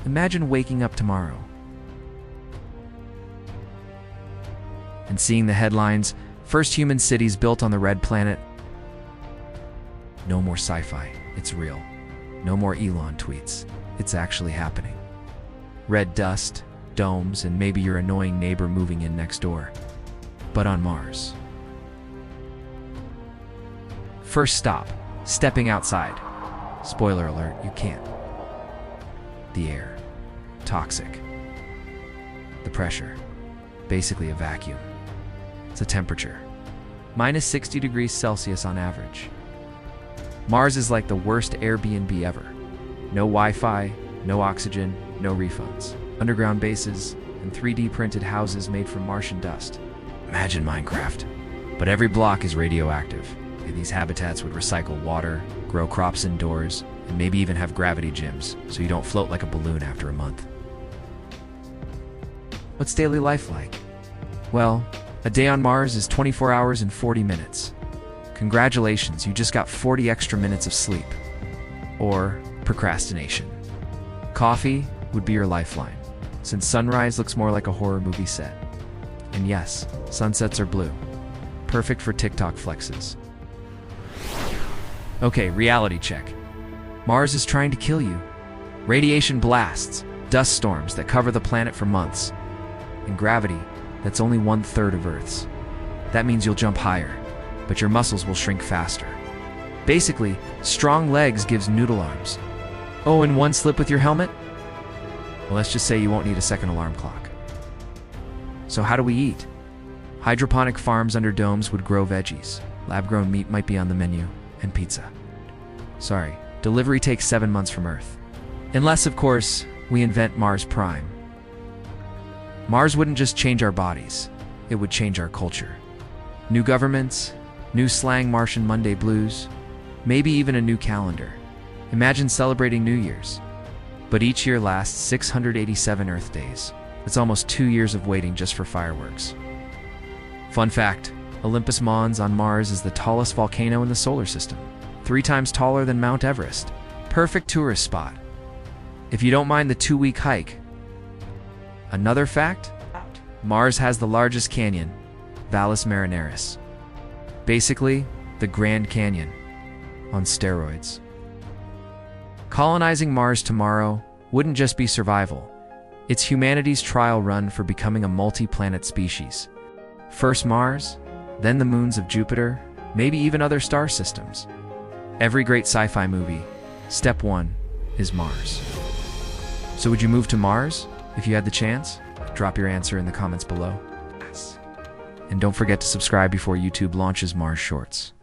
Imagine waking up tomorrow and seeing the headlines, "First human cities built on the red planet." No more sci-fi, it's real. No more Elon tweets, it's actually happening. Red dust, domes, and maybe your annoying neighbor moving in next door. But on Mars. First stop, stepping outside. Spoiler alert, you can't. The air, toxic. The pressure, basically a vacuum. It's a temperature, minus 60 degrees Celsius on average. Mars is like the worst Airbnb ever. No Wi-Fi, no oxygen, no refunds. Underground bases, and 3D printed houses made from Martian dust. Imagine Minecraft. But every block is radioactive. These habitats would recycle water, grow crops indoors, and maybe even have gravity gyms, so you don't float like a balloon after a month. What's daily life like? Well, a day on Mars is 24 hours and 40 minutes. Congratulations, you just got 40 extra minutes of sleep. Or procrastination. Coffee would be your lifeline, since sunrise looks more like a horror movie set. And yes, sunsets are blue. Perfect for TikTok flexes. Okay, reality check. Mars is trying to kill you. Radiation blasts, dust storms that cover the planet for months, and gravity that's only 1/3 of Earth's. That means you'll jump higher, but your muscles will shrink faster. Basically, strong legs gives noodle arms. Oh, and one slip with your helmet? Well, let's just say you won't need a second alarm clock. So how do we eat? Hydroponic farms under domes would grow veggies. Lab-grown meat might be on the menu, and pizza. Sorry, delivery takes 7 months from Earth. Unless, of course, we invent Mars Prime. Mars wouldn't just change our bodies, it would change our culture. New governments, new slang Martian Monday blues, maybe even a new calendar. Imagine celebrating New Year's. But each year lasts 687 Earth days. It's almost 2 years of waiting just for fireworks. Fun fact, Olympus Mons on Mars is the tallest volcano in the solar system, 3 times taller than Mount Everest. Perfect tourist spot, if you don't mind the 2-week hike. Another fact, Mars has the largest canyon, Valles Marineris. Basically, the Grand Canyon on steroids. Colonizing Mars tomorrow wouldn't just be survival. It's humanity's trial run for becoming a multi-planet species. First Mars, then the moons of Jupiter, maybe even other star systems. Every great sci-fi movie, step 1 is Mars. So would you move to Mars if you had the chance? Drop your answer in the comments below. And don't forget to subscribe before YouTube launches Mars Shorts.